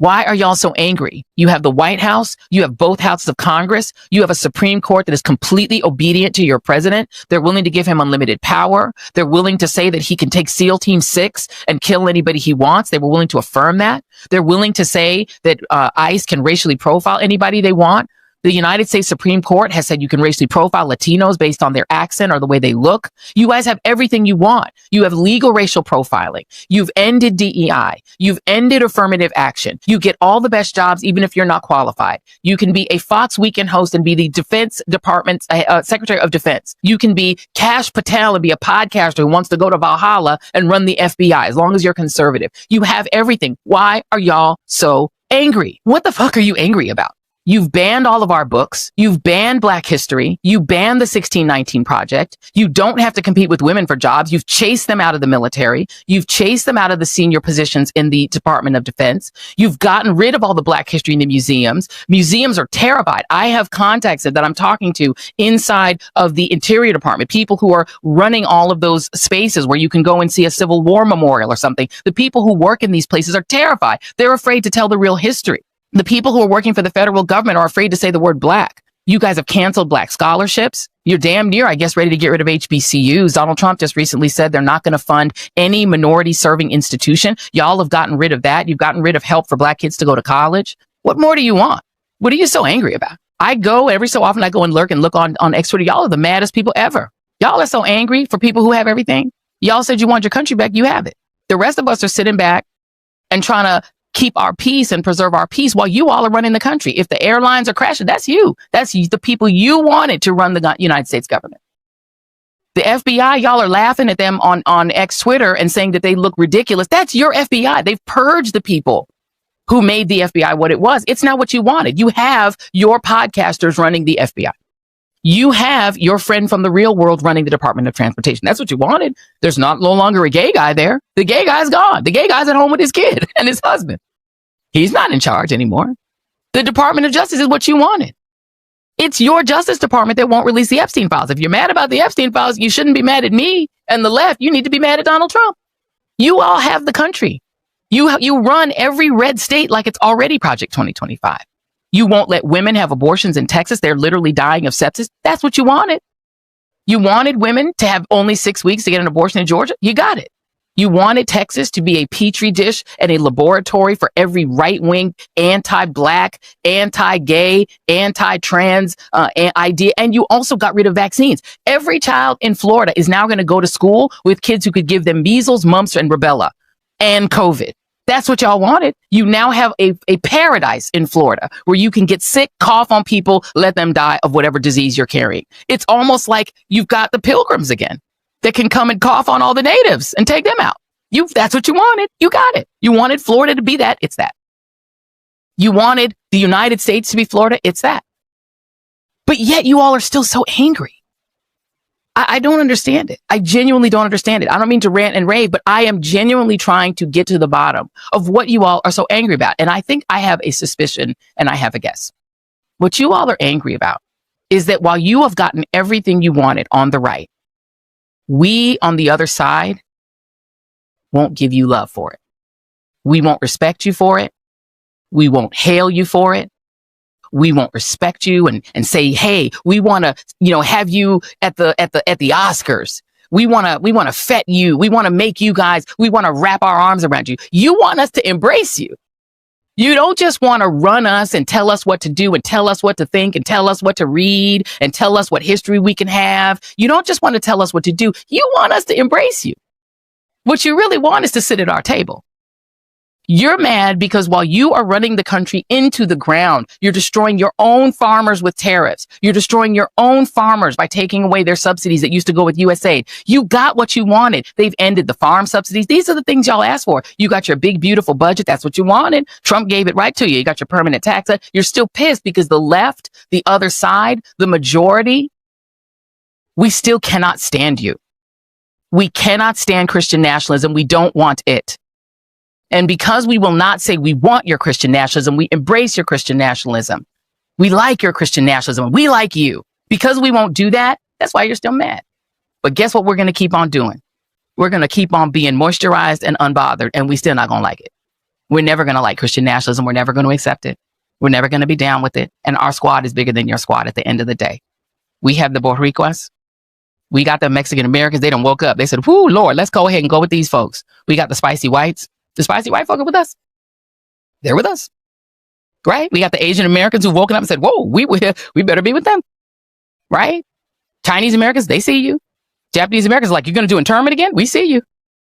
Why are y'all so angry? You have the White House. You have both houses of Congress. You have a Supreme Court that is completely obedient to your president. They're willing to give him unlimited power. They're willing to say that he can take SEAL Team 6 and kill anybody he wants. They were willing to affirm that. They're willing to say that ICE can racially profile anybody they want. The United States Supreme Court has said you can racially profile Latinos based on their accent or the way they look. You guys have everything you want. You have legal racial profiling. You've ended DEI. You've ended affirmative action. You get all the best jobs, even if you're not qualified. You can be a Fox Weekend host and be the Defense Department's Secretary of Defense. You can be Kash Patel and be a podcaster who wants to go to Valhalla and run the FBI, as long as you're conservative. You have everything. Why are y'all so angry? What the fuck are you angry about? You've banned all of our books. You've banned Black history. You banned the 1619 Project. You don't have to compete with women for jobs. You've chased them out of the military. You've chased them out of the senior positions in the Department of Defense. You've gotten rid of all the Black history in the museums. Museums are terrified. I have contacts that I'm talking to inside of the Interior Department, people who are running all of those spaces where you can go and see a Civil War memorial or something. The people who work in these places are terrified. They're afraid to tell the real history. The people who are working for the federal government are afraid to say the word Black. You guys have canceled Black scholarships. You're damn near, I guess, ready to get rid of HBCUs. Donald Trump just recently said they're not going to fund any minority serving institution. Y'all have gotten rid of that. You've gotten rid of help for Black kids to go to college. What more do you want? What are you so angry about? I go every so often, I go and lurk and look on X Twitter. Y'all are the maddest people ever. Y'all are so angry for people who have everything. Y'all said you want your country back. You have it. The rest of us are sitting back and trying to keep our peace and preserve our peace while you all are running the country. If the airlines are crashing, that's you. That's the people you wanted to run the United States government. The FBI, y'all are laughing at them on X Twitter and saying that they look ridiculous. That's your FBI. They've purged the people who made the FBI what it was. It's not what you wanted. You have your podcasters running the FBI. You have your friend from the real world running the Department of Transportation. That's what you wanted. There's no longer a gay guy there. The gay guy's gone. The gay guy's at home with his kid and his husband. He's not in charge anymore. The Department of Justice is what you wanted. It's your Justice Department that won't release the Epstein files. If you're mad about the Epstein files, you shouldn't be mad at me and the left. You need to be mad at Donald Trump. You all have the country. You run every red state like it's already Project 2025. You won't let women have abortions in Texas. They're literally dying of sepsis. That's what you wanted. You wanted women to have only 6 weeks to get an abortion in Georgia. You got it. You wanted Texas to be a petri dish and a laboratory for every right-wing, anti-Black, anti-gay, anti-trans idea. And you also got rid of vaccines. Every child in Florida is now going to go to school with kids who could give them measles, mumps, and rubella and COVID. That's what y'all wanted. You now have a paradise in Florida where you can get sick, cough on people, let them die of whatever disease you're carrying. It's almost like you've got the pilgrims again that can come and cough on all the natives and take them out. That's what you wanted. You got it. You wanted Florida to be that. It's that. You wanted the United States to be Florida. It's that. But yet you all are still so angry. I don't understand it. I genuinely don't understand it. I don't mean to rant and rave, but I am genuinely trying to get to the bottom of what you all are so angry about. And I think I have a suspicion and I have a guess. What you all are angry about is that while you have gotten everything you wanted on the right, we on the other side won't give you love for it. We won't respect you for it. We won't hail you for it. We won't respect you and say, hey, we want to, have you at the Oscars. We want to fet you. We want to make you guys, we want to wrap our arms around you. You want us to embrace you. You don't just want to run us and tell us what to do and tell us what to think and tell us what to read and tell us what history we can have. You don't just want to tell us what to do. You want us to embrace you. What you really want is to sit at our table. You're mad because while you are running the country into the ground, you're destroying your own farmers with tariffs. You're destroying your own farmers by taking away their subsidies that used to go with USAID. You got what you wanted. They've ended the farm subsidies. These are the things y'all asked for. You got your big, beautiful budget. That's what you wanted. Trump gave it right to you. You got your permanent tax cut. You're still pissed because the left, the other side, the majority, we still cannot stand you. We cannot stand Christian nationalism. We don't want it. And because we will not say we want your Christian nationalism, we embrace your Christian nationalism. We like your Christian nationalism. We like you. Because we won't do that, that's why you're still mad. But guess what we're going to keep on doing? We're going to keep on being moisturized and unbothered, and we still not going to like it. We're never going to like Christian nationalism. We're never going to accept it. We're never going to be down with it. And our squad is bigger than your squad at the end of the day. We have the Boricuas. We got the Mexican Americans. They done woke up. They said, whoo, Lord, let's go ahead and go with these folks. We got the spicy whites. The spicy white folk are with us. They're with us. Right? We got the Asian Americans who've woken up and said, whoa, we better be with them. Right? Chinese Americans, they see you. Japanese Americans are like, you're going to do internment again? We see you.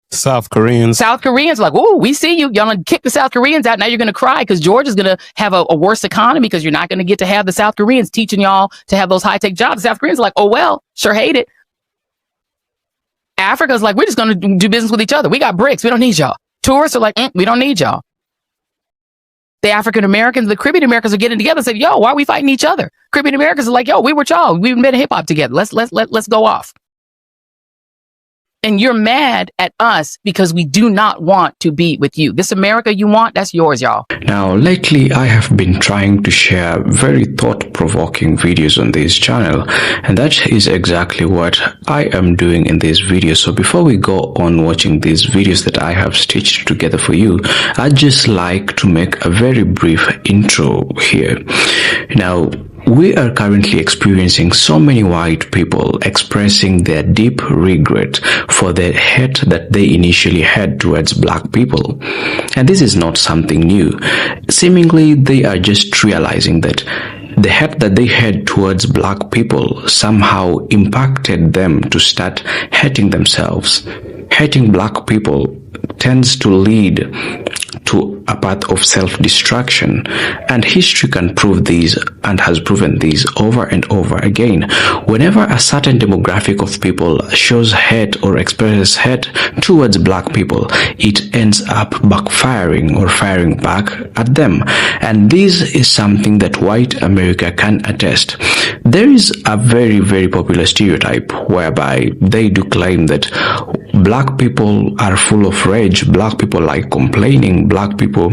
South Koreans are like, oh, we see you. Y'all gonna kick the South Koreans out. Now you're going to cry because Georgia's going to have a worse economy because you're not going to get to have the South Koreans teaching y'all to have those high-tech jobs. The South Koreans are like, oh, well, sure hate it. Africa's like, we're just going to do business with each other. We got BRICS. We don't need y'all. Tourists are like, we don't need y'all. The African Americans, the Caribbean Americans are getting together and said, yo, why are we fighting each other? Caribbean Americans are like, yo, we were y'all. We've been hip hop together. Let's go off. And you're mad at us because we do not want to be with you. This America you want, that's yours, y'all. Now, lately, I have been trying to share very thought-provoking videos on this channel, and that is exactly what I am doing in this video. So before we go on watching these videos that I have stitched together for you, I'd just like to make a very brief intro here. Now, we are currently experiencing so many white people expressing their deep regret for the hate that they initially had towards black people. And this is not something new. Seemingly, they are just realizing that the hate that they had towards black people somehow impacted them to start hating themselves. Hating black people tends to lead to a path of self-destruction, and history can prove these and has proven these over and over again. Whenever a certain demographic of people shows hate or expresses hate towards black people, it ends up backfiring or firing back at them, and this is something that white America can attest. There is a very, very popular stereotype whereby they do claim that black people are full of rage, black people like complaining, black people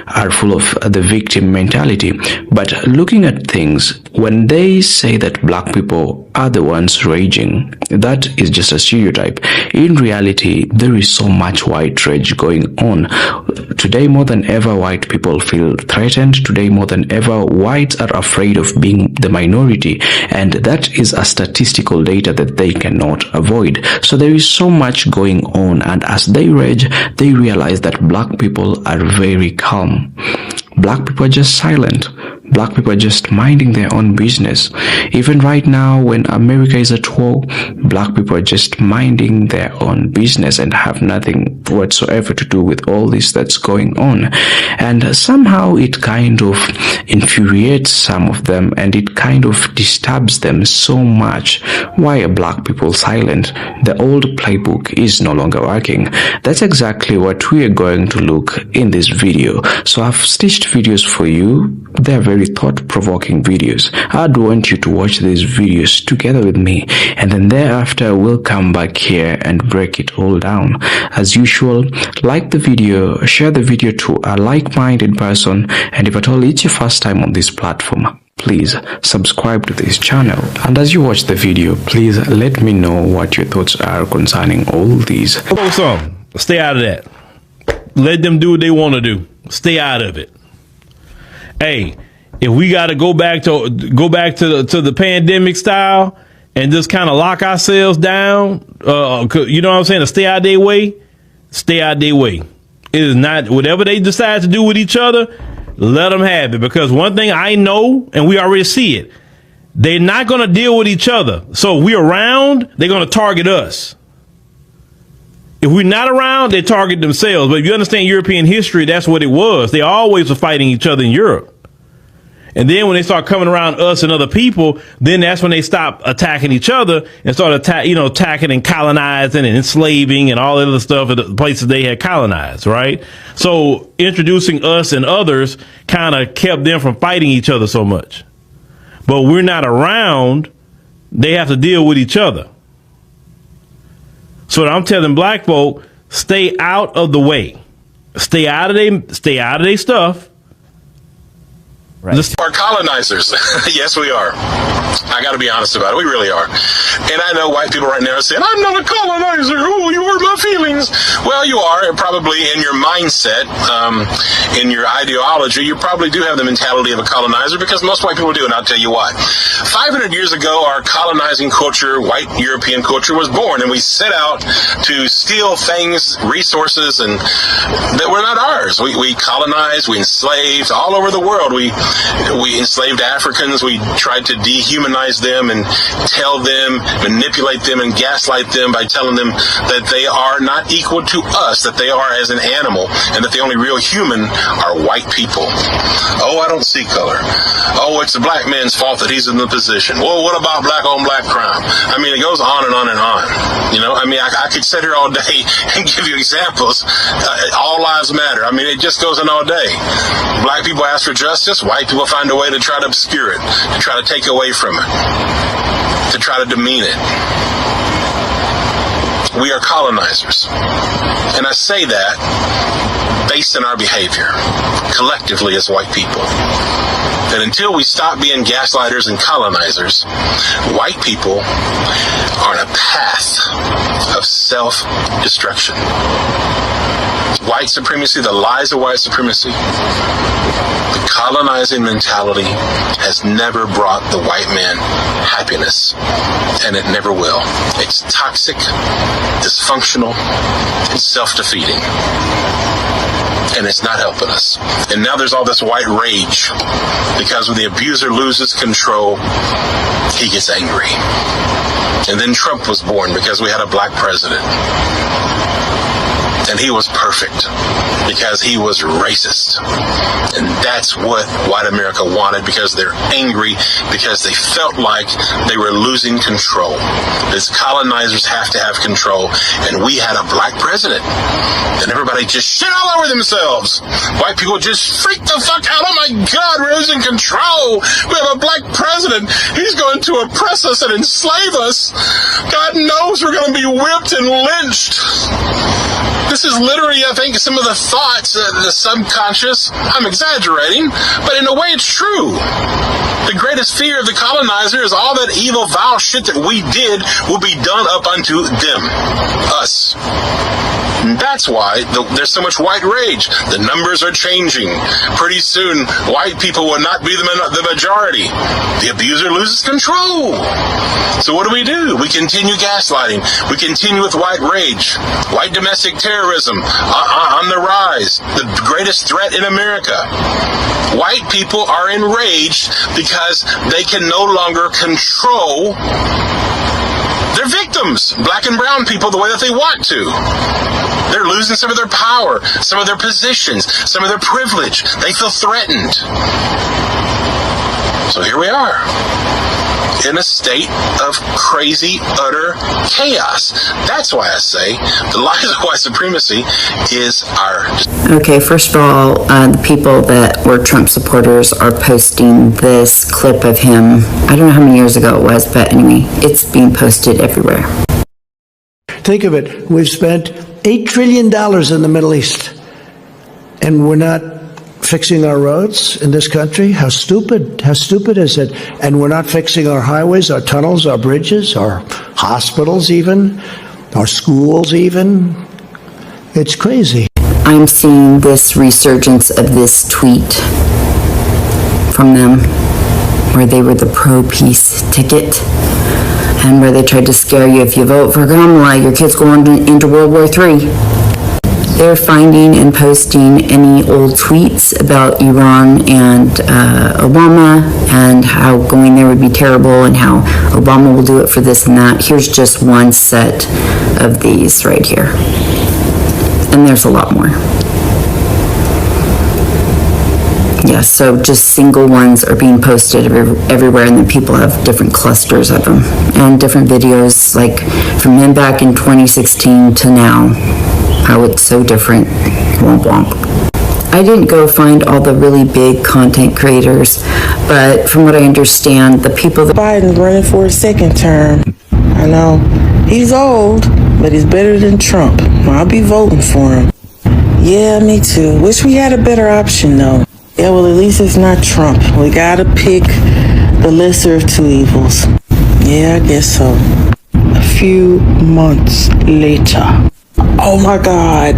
are full of the victim mentality. But looking at things, when they say that black people are the ones raging, that is just a stereotype. In reality, there is so much white rage going on. Today, more than ever, white people feel threatened. Today, more than ever, whites are afraid of being the minority, and that is a statistical data that they cannot avoid. So there is so much going on, and as they rage, they realize that black people are very calm. Black people are just silent. Black people are just minding their own business. Even right now, when America is at war, black people are just minding their own business and have nothing whatsoever to do with all this that's going on. And somehow it kind of infuriates some of them, and it kind of disturbs them so much. Why are black people silent? The old playbook is no longer working. That's exactly what we are going to look in this video. So I've stitched videos for you. They're very thought-provoking videos. I'd want you to watch these videos together with me, and then thereafter we'll come back here and break it all down. As usual, like the video, share the video to a like-minded person, and if at all it's your first time on this platform, please subscribe to this channel. And as you watch the video, please let me know what your thoughts are concerning all these. Stay out of that. Let them do what they want to do. Stay out of it. Hey, if we got to go back to the pandemic style and just kind of lock ourselves down, you know what I'm saying, to stay out their way, stay out their way. It is not whatever they decide to do with each other. Let them have it, because one thing I know, and we already see it, they're not going to deal with each other. So if we're around, they're going to target us. If we're not around, they target themselves. But if you understand European history, that's what it was. They always were fighting each other in Europe. And then when they start coming around us and other people, then that's when they stop attacking each other and start attacking and colonizing and enslaving and all that other stuff at the places they had colonized, right? So introducing us and others kind of kept them from fighting each other so much. But we're not around, they have to deal with each other. So I'm telling black folk, stay out of the way. Stay out of their stuff. Right. We're colonizers. Yes, we are. I got to be honest about it. We really are. And I know white people right now are saying, I'm not a colonizer. Oh, you hurt my feelings. Well, you are. Probably in your mindset, in your ideology, you probably do have the mentality of a colonizer because most white people do, and I'll tell you why. 500 years ago, our colonizing culture, white European culture, was born, and we set out to steal things, resources, and that were not ours. We colonized, we enslaved all over the world. We enslaved Africans. We tried to dehumanize them and tell them, manipulate them, and gaslight them by telling them that they are not equal to us, that they are as an animal, and that the only real human are white people. Oh, I don't see color. Oh, it's the black man's fault that he's in the position. Well, what about black on black crime? I mean, it goes on and on and on. You know, I mean, I could sit here all day and give you examples. All lives matter. I mean, it just goes on all day. Black people ask for justice. White people find a way to try to obscure it, to try to take away from it, to try to demean it. We are colonizers. And I say that based on our behavior, collectively as white people. That until we stop being gaslighters and colonizers, white people are on a path of self-destruction. White supremacy, the lies of white supremacy, the colonizing mentality has never brought the white man happiness, and it never will. It's toxic, dysfunctional, and self-defeating. And it's not helping us. And now there's all this white rage because when the abuser loses control, he gets angry. And then Trump was born because we had a black president. And he was perfect because he was racist. And that's what white America wanted because they're angry because they felt like they were losing control. As colonizers have to have control. And we had a black president. And everybody just shit all over themselves. White people just freaked the fuck out. Oh my God, we're losing control. We have a black president. He's going to oppress us and enslave us. God knows we're going to be whipped and lynched. This is literally, I think, some of the thoughts, the subconscious. I'm exaggerating, but in a way it's true. The greatest fear of the colonizer is all that evil, vile shit that we did will be done up unto them, us. And that's why there's so much white rage. The numbers are changing. Pretty soon, white people will not be the majority. The abuser loses control. So what do? We continue gaslighting. We continue with white rage. White domestic terrorism on the rise. The greatest threat in America. White people are enraged because they can no longer control their victims, black and brown people, the way that they want to. They're losing some of their power, some of their positions, some of their privilege. They feel threatened. So here we are, in a state of crazy, utter chaos. That's why I say the lies of white supremacy is our... Okay, first of all, the people that were Trump supporters are posting this clip of him. I don't know how many years ago it was, but anyway, it's being posted everywhere. Think of it. We've spent $8 trillion in the Middle East, and we're not fixing our roads in this country. How stupid is it? And we're not fixing our highways, our tunnels, our bridges, our hospitals even, our schools even. It's crazy. I'm seeing this resurgence of this tweet from them where they were the pro-peace ticket and where they tried to scare you. If you vote for Kamala, your kid's going into World War III. They're finding and posting any old tweets about Iran and Obama and how going there would be terrible and how Obama will do it for this and that. Here's just one set of these right here. And there's a lot more. Yeah, so just single ones are being posted everywhere, and then people have different clusters of them and different videos, like from him back in 2016 to now, how it's so different. Womp womp. I didn't go find all the really big content creators, but from what I understand, the people that Biden's running for a second term. I know he's old, but he's better than Trump. I'll be voting for him. Yeah, me too. Wish we had a better option though. Yeah, well, at least it's not Trump. We gotta pick the lesser of two evils. Yeah, I guess so. A few months later. Oh my God.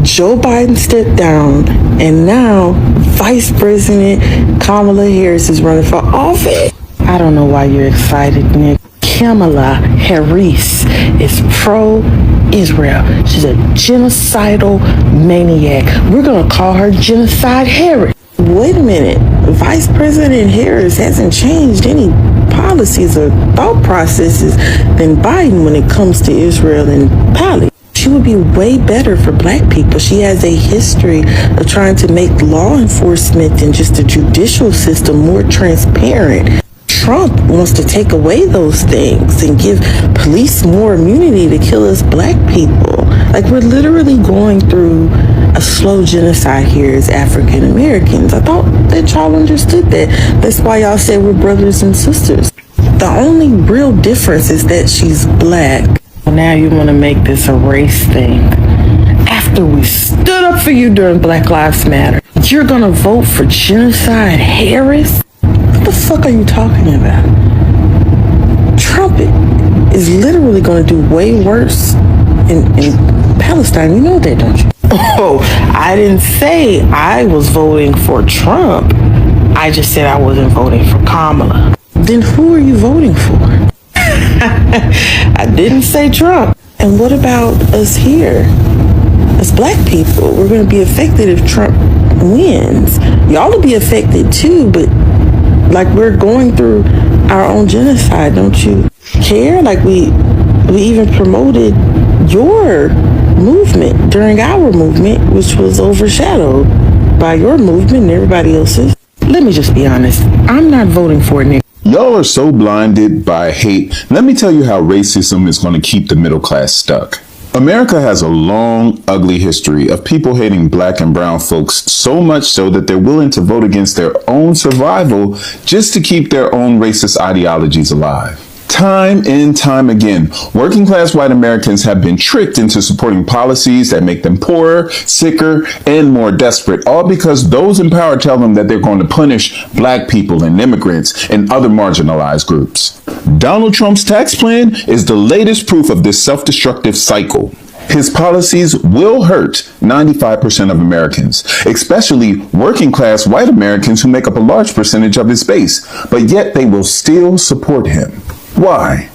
Joe Biden stepped down, and now Vice President Kamala Harris is running for office. I don't know why you're excited, Nick. Kamala Harris is pro-Israel. She's a genocidal maniac. We're gonna call her Genocide Harris. Wait a minute. Vice President Harris hasn't changed any policies or thought processes than Biden when it comes to Israel and Palestine. She would be way better for black people. She has a history of trying to make law enforcement and just the judicial system more transparent. Trump wants to take away those things and give police more immunity to kill us black people. Like, we're literally going through a slow genocide here as African Americans. I thought that y'all understood that. That's why y'all said we're brothers and sisters. The only real difference is that she's black. Now you want to make this a race thing. After we stood up for you during Black Lives Matter, you're going to vote for Genocide Harris? What the fuck are you talking about? Trump is literally going to do way worse in Palestine. You know that, don't you? Oh, I didn't say I was voting for Trump. I just said I wasn't voting for Kamala. Then who are you voting for? I didn't say Trump. And what about us here? As black people, we're going to be affected if Trump wins. Y'all will be affected too, but like, we're going through our own genocide. Don't you care? Like, we even promoted your movement during our movement, which was overshadowed by your movement and everybody else's. Let me just be honest. I'm not voting for Nick. Y'all are so blinded by hate. Let me tell you how racism is going to keep the middle class stuck. America has a long, ugly history of people hating black and brown folks so much so that they're willing to vote against their own survival just to keep their own racist ideologies alive. Time and time again, working class white Americans have been tricked into supporting policies that make them poorer, sicker, and more desperate, all because those in power tell them that they're going to punish black people and immigrants and other marginalized groups. Donald Trump's tax plan is the latest proof of this self-destructive cycle. His policies will hurt 95% of Americans, especially working class white Americans who make up a large percentage of his base, but yet they will still support him. Why?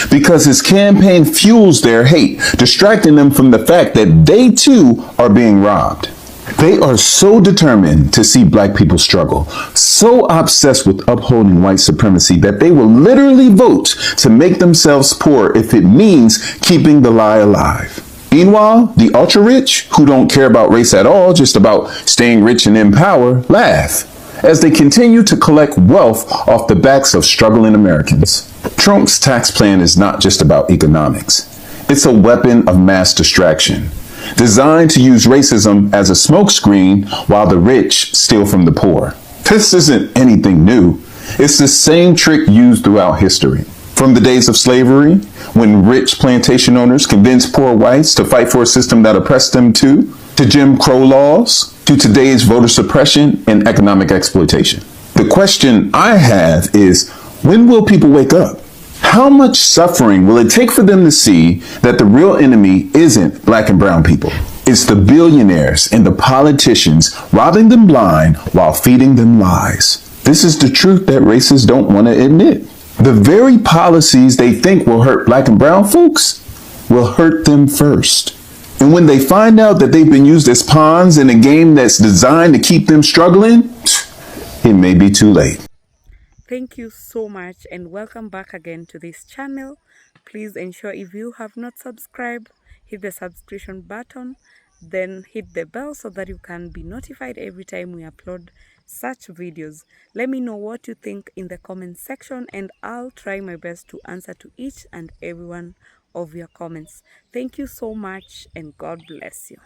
Because his campaign fuels their hate, distracting them from the fact that they too are being robbed. They are so determined to see black people struggle, so obsessed with upholding white supremacy that they will literally vote to make themselves poor if it means keeping the lie alive. Meanwhile, the ultra-rich, who don't care about race at all, just about staying rich and in power, laugh as they continue to collect wealth off the backs of struggling Americans. Trump's tax plan is not just about economics. It's a weapon of mass distraction, designed to use racism as a smokescreen while the rich steal from the poor. This isn't anything new. It's the same trick used throughout history. From the days of slavery, when rich plantation owners convinced poor whites to fight for a system that oppressed them too, to Jim Crow laws, to today's voter suppression and economic exploitation. The question I have is, when will people wake up? How much suffering will it take for them to see that the real enemy isn't black and brown people? It's the billionaires and the politicians robbing them blind while feeding them lies. This is the truth that racists don't want to admit. The very policies they think will hurt black and brown folks will hurt them first. And when they find out that they've been used as pawns in a game that's designed to keep them struggling, it may be too late. Thank you so much and welcome back again to this channel. Please ensure if you have not subscribed, hit the subscription button, then hit the bell so that you can be notified every time we upload such videos. Let me know what you think in the comment section and I'll try my best to answer to each and every one of your comments. Thank you so much and God bless you.